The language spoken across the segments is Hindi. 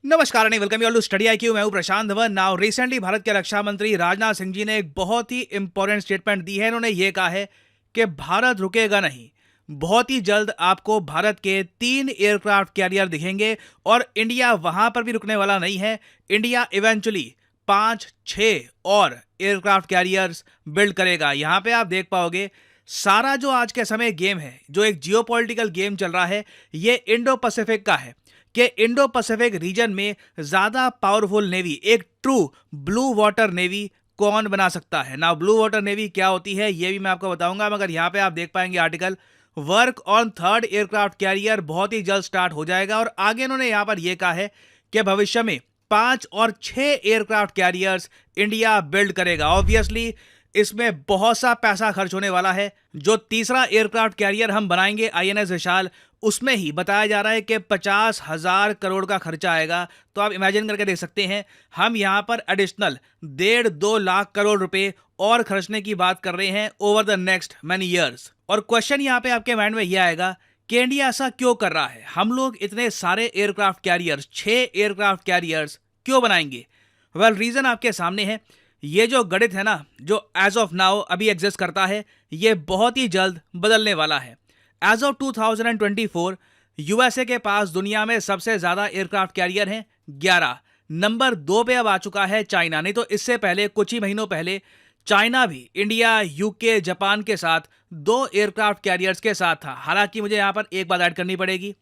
नमस्कार नहीं welcome you all to Study IQ. मैं हूं प्रशांत धवन। नाउ रिसेंटली भारत के रक्षा मंत्री राजनाथ सिंह जी ने एक बहुत ही इंपॉर्टेंट स्टेटमेंट दी है। इन्होंने ये कहा है कि भारत रुकेगा नहीं, बहुत ही जल्द आपको भारत के 3 एयरक्राफ्ट कैरियर दिखेंगे और इंडिया वहां पर भी रुकने वाला नहीं है। इंडिया इवेंचुअली 5-6 और एयरक्राफ्ट कैरियर्स बिल्ड करेगा। यहां पे आप देख पाओगे सारा जो आज के समय गेम है, जो एक जियोपॉलिटिकल गेम चल रहा है, ये इंडो पैसिफिक का है कि इंडो पैसिफिक रीजन में ज्यादा पावरफुल नेवी, एक ट्रू ब्लू वाटर नेवी कौन बना सकता है। ना ब्लू वाटर नेवी क्या होती है ये भी मैं आपको बताऊंगा, मगर यहाँ पे आप देख पाएंगे article work on 3rd aircraft career बहुत ही जल्द स्टार्ट हो जाएगा। और आगे इन्होंने यहाँ पर यह कहा है कि भविष्य में 5 और 6 एयरक्राफ्ट कैरियर्स इंडिया बिल्ड करेगा। ऑब्वियसली इसमें बहुत सा पैसा खर्च होने वाला है। जो तीसरा एयरक्राफ्ट कैरियर हम बनाएंगे INS विशाल, उसमें ही बताया जा रहा है कि 50,000 करोड़ का खर्चा आएगा। तो आप इमेजिन करके देख सकते हैं, हम यहां पर एडिशनल 1.5-2 लाख करोड़ रुपए और खर्चने की बात कर रहे हैं over the next many years. और क्वेश्चन यहां पे आपके माइंड में यह आएगा कि इंडिया ऐसा क्यों कर रहा है, हम लोग इतने सारे एयरक्राफ्ट कैरियर्स, 6 एयरक्राफ्ट कैरियर्स क्यों बनाएंगे। वेल, रीजन आपके सामने है। ये जो गणित है ना, जो एज ऑफ नाउ अभी एग्जिस्ट करता है, ये बहुत ही जल्द बदलने वाला है। एज ऑफ 2024 यूएसए के पास दुनिया में सबसे ज्यादा एयरक्राफ्ट कैरियर हैं, 11। नंबर 2 पे अब आ चुका है चाइना। नहीं तो इससे पहले कुछ ही महीनों पहले चाइना भी इंडिया, यूके, जापान के साथ 2 एयरक्राफ्ट कैरियर्स के साथ था। हालांकि मुझे यहां पर एक बात ऐड करनी पड़ेगी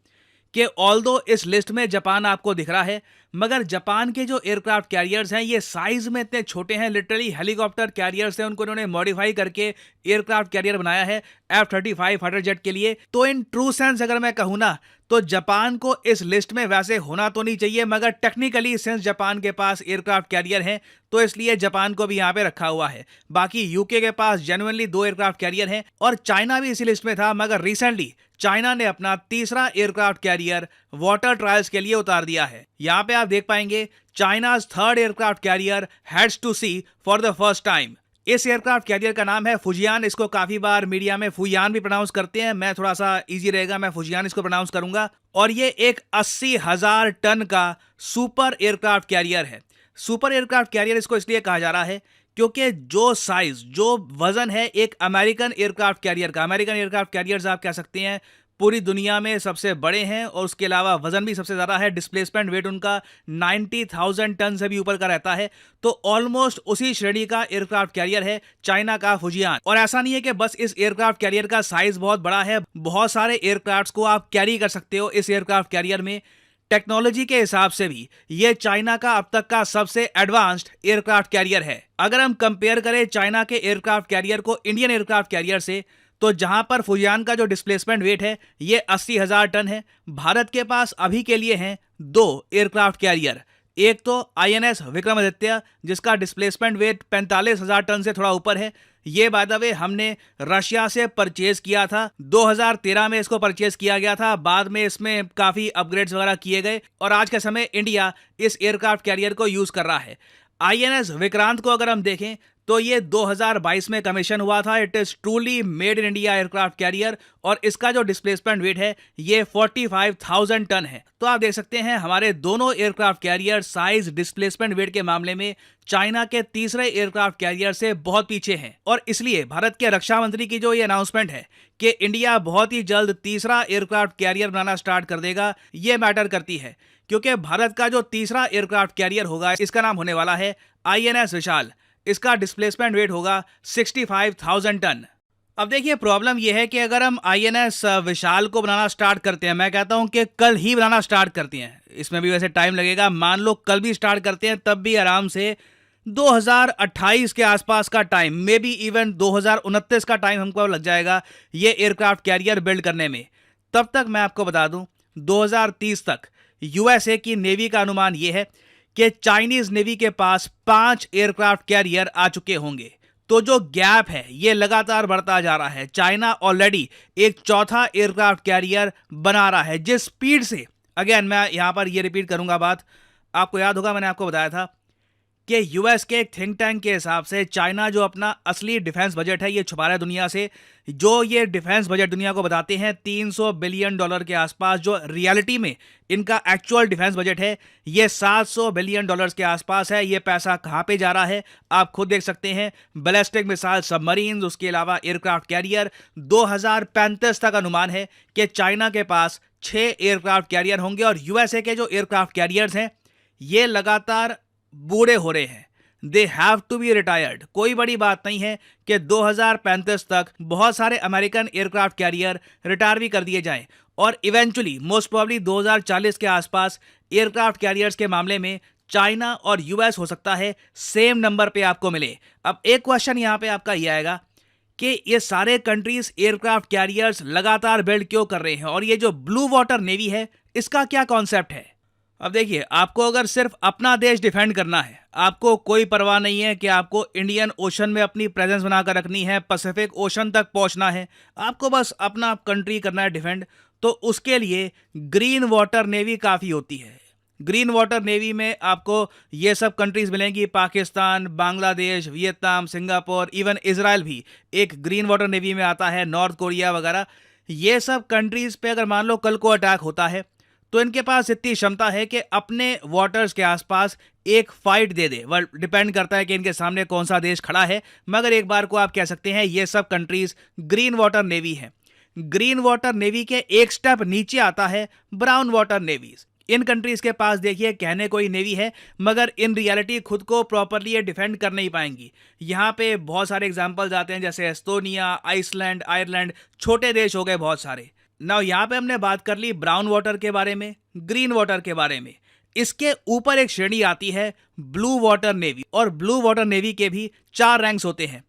कि ऑल्दो इस लिस्ट में जापान आपको दिख रहा है, मगर जापान के जो एयरक्राफ्ट कैरियर्स हैं ये साइज में इतने छोटे हैं, लिटरली हेलीकॉप्टर कैरियर्स हैं। उनको इन्होंने मॉडिफाई करके एयरक्राफ्ट कैरियर बनाया है F-35 फाइटर जेट के लिए। तो इन ट्रू सेंस अगर मैं कहूँ ना, तो जापान को इस लिस्ट में वैसे होना तो नहीं चाहिए, मगर टेक्निकली सिंस जापान के पास एयरक्राफ्ट कैरियर हैं तो इसलिए जापान को भी यहाँ पे रखा हुआ है। बाकी यूके के पास जेन्युइनली 2 एयरक्राफ्ट कैरियर हैं और चाइना भी इसी लिस्ट में था, मगर रिसेंटली चाइना ने अपना तीसरा एयरक्राफ्ट कैरियर वाटर ट्रायल्स के लिए उतार दिया है। यहाँ पे आप देख पाएंगे China's 3rd aircraft carrier heads to sea for the first time. इस एयरक्राफ्ट कैरियर का नाम है फुजियान। इसको काफी बार मीडिया में फुयान भी प्रोनाउंस करते हैं, मैं थोड़ा सा इजी रहेगा, मैं फुजियान इसको प्रोनाउंस करूंगा। और ये एक 80,000 टन का सुपर एयरक्राफ्ट कैरियर है। सुपर एयरक्राफ्ट कैरियर इसको इसलिए कहा जा रहा है क्योंकि जो साइज, जो वजन है एक अमेरिकन एयरक्राफ्ट कैरियर का, अमेरिकन एयरक्राफ्ट कैरियर्स आप कह सकते हैं पूरी दुनिया में सबसे बड़े हैं और उसके अलावा वजन भी सबसे ज़्यादा है। डिस्प्लेसमेंट वेट उनका 90,000 टन से भी ऊपर का रहता है। तो ऑलमोस्ट उसी श्रेणी का एयरक्राफ्ट कैरियर है चाइना का फुजियान। और ऐसा नहीं है कि बस इस एयरक्राफ्ट कैरियर का साइज बहुत बड़ा है, बहुत सारे एयरक्राफ्ट को आप कैरी कर सकते हो इस एयरक्राफ्ट कैरियर में। टेक्नोलॉजी के हिसाब से भी ये चाइना का अब तक का सबसे एडवांस्ड एयरक्राफ्ट कैरियर है। अगर हम कंपेयर करें चाइना के एयरक्राफ्ट कैरियर को इंडियन एयरक्राफ्ट कैरियर से, तो जहां पर फुजियान का जो डिस्प्लेसमेंट वेट है ये 80,000 टन है, भारत के पास अभी के लिए हैं 2 एयरक्राफ्ट कैरियर। एक तो INS विक्रमादित्य जिसका डिस्प्लेसमेंट वेट 45,000 टन से थोड़ा ऊपर है। ये बाय द वे हमने रशिया से परचेज किया था, 2013 में इसको परचेज किया गया था। बाद में इसमें काफी अपग्रेड्स वगैरह किए गए और आज के समय इंडिया इस एयरक्राफ्ट कैरियर को यूज कर रहा है। INS विक्रांत को अगर हम देखें तो ये 2022 में कमीशन हुआ था। It is truly made in India aircraft carrier और इसका जो डिस्प्लेसमेंट वेट है ये 45,000 टन है। तो आप देख सकते हैं हमारे दोनों aircraft carrier size, displacement weight के मामले में चाइना के तीसरे एयरक्राफ्ट कैरियर से बहुत पीछे हैं। और इसलिए भारत के रक्षा मंत्री की जो ये अनाउंसमेंट है कि इंडिया बहुत ही जल्द तीसरा एयरक्राफ्ट कैरियर बनाना स्टार्ट कर देगा, ये मैटर करती है क्योंकि भारत का जो तीसरा एयरक्राफ्ट कैरियर होगा इसका नाम होने वाला है INS विशाल। इसका डिस्प्लेसमेंट वेट होगा 65,000 टन। अब देखिए प्रॉब्लम यह है कि अगर हम INS विशाल को बनाना स्टार्ट करते हैं, मैं कहता हूं कि कल ही बनाना स्टार्ट करते हैं, इसमें भी वैसे टाइम लगेगा, मान लो कल भी स्टार्ट करते हैं, तब भी आराम से 2028 के आसपास का टाइम, मे बी इवन 2029 का टाइम हमको लग जाएगा ये एयरक्राफ्ट कैरियर बिल्ड करने में। तब तक मैं आपको बता दूं 2030 तक यूएसए की नेवी का अनुमान यह है कि चाइनीज नेवी के पास 5 एयरक्राफ्ट कैरियर आ चुके होंगे। तो जो गैप है ये लगातार बढ़ता जा रहा है। चाइना ऑलरेडी एक चौथा एयरक्राफ्ट कैरियर बना रहा है। जिस स्पीड से, अगेन मैं यहां पर ये रिपीट करूंगा बात, आपको याद होगा मैंने आपको बताया था कि यूएस के एक थिंक टैंक के हिसाब से चाइना जो अपना असली डिफेंस बजट है ये छुपा रहा है दुनिया से। जो ये डिफेंस बजट दुनिया को बताते हैं 300 बिलियन डॉलर के आसपास, जो रियलिटी में इनका एक्चुअल डिफेंस बजट है ये 700 बिलियन डॉलर्स के आसपास है। ये पैसा कहाँ पे जा रहा है आप खुद देख सकते हैं। बैलिस्टिक मिसाइल, सबमरीन, उसके अलावा एयरक्राफ्ट कैरियर। 2035 तक अनुमान है कि चाइना के पास 6 एयरक्राफ्ट कैरियर होंगे और यूएसए के जो एयरक्राफ्ट कैरियर्स हैं ये लगातार बूढ़े हो रहे हैं। They have to be retired. कोई बड़ी बात नहीं है कि 2035 तक बहुत सारे अमेरिकन एयरक्राफ्ट कैरियर रिटायर भी कर दिए जाएं और इवेंचुअली मोस्ट प्रोबेबली 2040 के आसपास एयरक्राफ्ट कैरियर्स के मामले में चाइना और यूएस हो सकता है सेम नंबर पे आपको मिले। अब एक क्वेश्चन यहां पे आपका ये आएगा कि ये सारे कंट्रीज एयरक्राफ्ट कैरियर्स लगातार बिल्ड क्यों कर रहे हैं और ये जो ब्लू वाटर नेवी है इसका क्या कॉन्सेप्ट है। अब देखिए, आपको अगर सिर्फ अपना देश डिफेंड करना है, आपको कोई परवाह नहीं है कि आपको इंडियन ओशन में अपनी प्रेजेंस बनाकर रखनी है, पैसिफिक ओशन तक पहुंचना है, आपको बस अपना कंट्री करना है डिफेंड, तो उसके लिए ग्रीन वाटर नेवी काफ़ी होती है। ग्रीन वाटर नेवी में आपको ये सब कंट्रीज मिलेंगी, Pakistan, Bangladesh, Vietnam, Singapore, even Israel भी एक ग्रीन वाटर नेवी में आता है, नॉर्थ कोरिया वगैरह। ये सब कंट्रीज पे अगर मान लो कल को अटैक होता है तो इनके पास इतनी क्षमता है कि अपने वाटर्स के आसपास एक फाइट दे दे। वह डिपेंड करता है कि इनके सामने कौन सा देश खड़ा है, मगर एक बार को आप कह सकते हैं ये सब कंट्रीज ग्रीन वाटर नेवी है। ग्रीन वाटर नेवी के एक स्टेप नीचे आता है ब्राउन वाटर नेवीज। इन कंट्रीज के पास देखिए कहने कोई नेवी है, मगर इन रियलिटी खुद को प्रॉपरली ये डिफेंड कर नहीं पाएंगी। यहाँ पे बहुत सारे एग्जांपल्स आते हैं, जैसे एस्टोनिया, आइसलैंड, आयरलैंड, छोटे देश हो गए बहुत सारे। नाउ यहाँ पे हमने बात कर ली ब्राउन वाटर के बारे में, ग्रीन वाटर के बारे में। इसके ऊपर एक श्रेणी आती है ब्लू वाटर नेवी, और ब्लू वाटर नेवी के भी 4 रैंक्स होते हैं।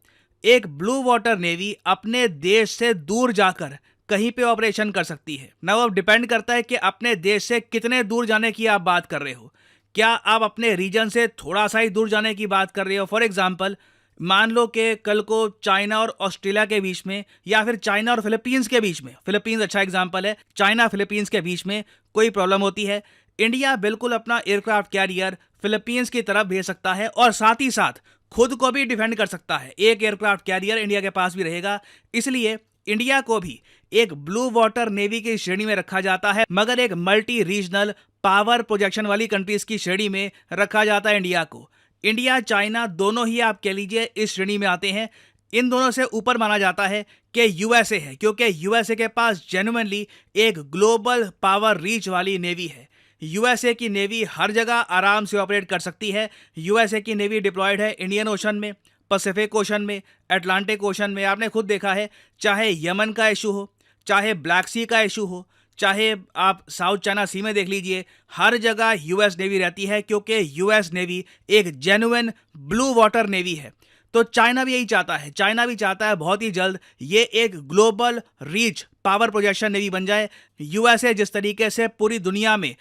एक ब्लू वाटर नेवी अपने देश से दूर जाकर कहीं पे ऑपरेशन कर सकती है। नाउ अब डिपेंड करता है कि अपने देश से कितने दूर जाने की आप बात कर रहे हो। क्या आप अपने रीजन से थोड़ा सा ही दूर जाने की बात कर रहे हो? फॉर एग्जाम्पल, मान लो कि कल को चाइना और ऑस्ट्रेलिया के बीच में, या फिर चाइना और फिलीपींस के बीच में, फिलीपींस अच्छा एग्जांपल है, चाइना फिलीपींस के बीच में कोई प्रॉब्लम होती है, इंडिया बिल्कुल अपना एयरक्राफ्ट कैरियर फिलीपींस की तरफ भेज सकता है और साथ ही साथ खुद को भी डिफेंड कर सकता है। एक एयरक्राफ्ट कैरियर इंडिया के पास भी रहेगा। इसलिए इंडिया को भी एक ब्लू वाटर नेवी की श्रेणी में रखा जाता है, मगर एक मल्टी रीजनल पावर प्रोजेक्शन वाली कंट्रीज की श्रेणी में रखा जाता है इंडिया को। इंडिया, चाइना दोनों ही आप कह लीजिए इस श्रेणी में आते हैं। इन दोनों से ऊपर माना जाता है कि यूएसए है, क्योंकि यूएसए के पास जेन्युइनली एक ग्लोबल पावर रीच वाली नेवी है। यूएसए की नेवी हर जगह आराम से ऑपरेट कर सकती है। यूएसए की नेवी डिप्लॉयड है इंडियन ओशन में, पैसिफिक ओशन में, अटलांटिक ओशन में। आपने खुद देखा है, चाहे यमन का इशू हो, चाहे ब्लैक सी का इशू हो, चाहे आप साउथ चाइना सी में देख लीजिए, हर जगह यूएस नेवी रहती है, क्योंकि यूएस नेवी एक जेन्युइन ब्लू वाटर नेवी है। तो चाइना भी यही चाहता है। चाइना भी चाहता है बहुत ही जल्द ये एक global reach power projection navy बन जाए। यूएसए जिस तरीके से पूरी दुनिया में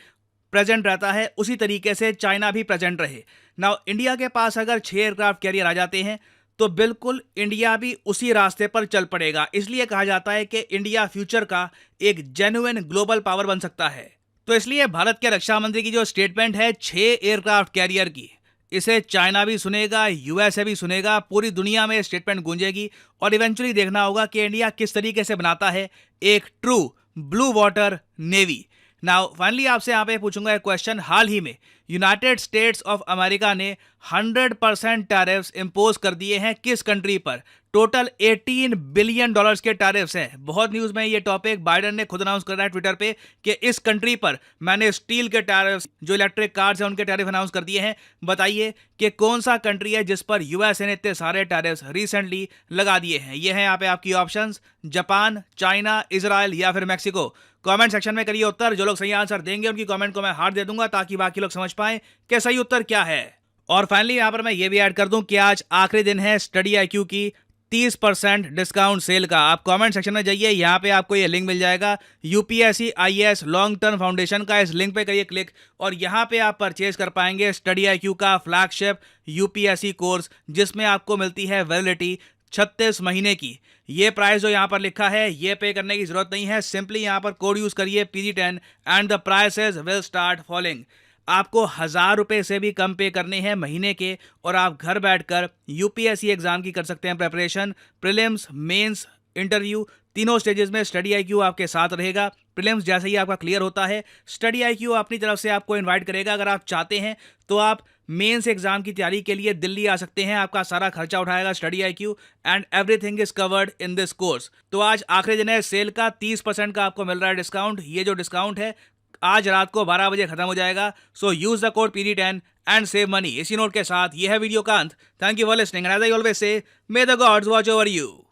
प्रेजेंट रहता है, उसी तरीके से चाइना भी प्रेजेंट रहे। नाउ इंडिया के पास अगर 6 एयरक्राफ्ट कैरियर आ जाते हैं तो बिल्कुल इंडिया भी उसी रास्ते पर चल पड़ेगा। इसलिए कहा जाता है कि इंडिया फ्यूचर का एक जेन्युइन ग्लोबल पावर बन सकता है। तो इसलिए भारत के रक्षा मंत्री की जो स्टेटमेंट है 6 एयरक्राफ्ट कैरियर की, इसे चाइना भी सुनेगा, यूएसए भी सुनेगा, पूरी दुनिया में स्टेटमेंट गूंजेगी और इवेंचुअली देखना होगा कि इंडिया किस तरीके से बनाता है एक true blue water navy. Now finally आपसे यहाँ पे पूछूंगा एक क्वेश्चन। हाल ही में यूनाइटेड स्टेट्स ऑफ अमेरिका ने 100% टैरिफ्स इंपोज कर दिए हैं किस कंट्री पर? टोटल 18 बिलियन डॉलर्स के टैरिफ्स हैं। बहुत न्यूज़ में ये टॉपिक, बाइडेन ने खुद अनाउंस कर रहा है ट्विटर पे कि इस कंट्री पर मैंने स्टील के टैरिफ्स, जो इलेक्ट्रिक कार्स हैं उनके टैरिफ अनाउंस कर दिए हैं। बताइए कि कौन सा कंट्री है जिस पर यूएसए ने इतने सारे टैरिफ्स रिसेंटली लगा दिए हैं। ये हैं यहाँ पे आपकी ऑप्शंस, जापान, चाइना, इजराइल या फिर मैक्सिको। कमेंट सेक्शन में करिए उत्तर। जो लोग सही आंसर देंगे उनकी कमेंट को मैं हार्ट दे दूंगा, ताकि बाकी लोग समझ पाएं कि सही उत्तर क्या है। और फाइनली यहाँ पर मैं ये भी ऐड कर दूं कि आज आखिरी दिन है स्टडी आईक्यू की 30% डिस्काउंट सेल का। आप कमेंट सेक्शन में जाइए, यहाँ पे आपको ये लिंक मिल जाएगा, UPSC IAS long term foundation का। इस लिंक पे करिए क्लिक और यहाँ पे आप परचेज कर पाएंगे स्टडी आईक्यू का फ्लैगशिप यूपीएससी कोर्स, जिसमें आपको मिलती है वैलिडिटी 36 महीने की। ये प्राइस जो यहाँ पर लिखा है ये पे करने की जरूरत नहीं है। सिंपली यहाँ पर कोड यूज करिए PG10 and the prices will start following. आपको 1000 रुपये से भी कम पे करने हैं महीने के, और आप घर बैठकर यूपीएससी एग्जाम की कर सकते हैं प्रिपरेशन। प्रीलिम्स, मेंस, इंटरव्यू, तीनों स्टेजेस में स्टडी आईक्यू आपके साथ रहेगा। प्रीलिम्स जैसे ही आपका क्लियर होता है, स्टडी आईक्यू अपनी तरफ से आपको इनवाइट करेगा। अगर आप चाहते हैं तो आप मेंस एग्जाम की तैयारी के लिए दिल्ली आ सकते हैं, आपका सारा खर्चा उठाएगा study IQ, and everything is covered in this course. तो आज आखिरी दिन है सेल का, 30% का आपको मिल रहा है डिस्काउंट। ये जो डिस्काउंट है आज रात को 12 बजे खत्म हो जाएगा। So use the code PD10 and save money. इसी नोट के साथ ये है वीडियो का अंत। Thank you for listening and as I always say, may the gods watch over you.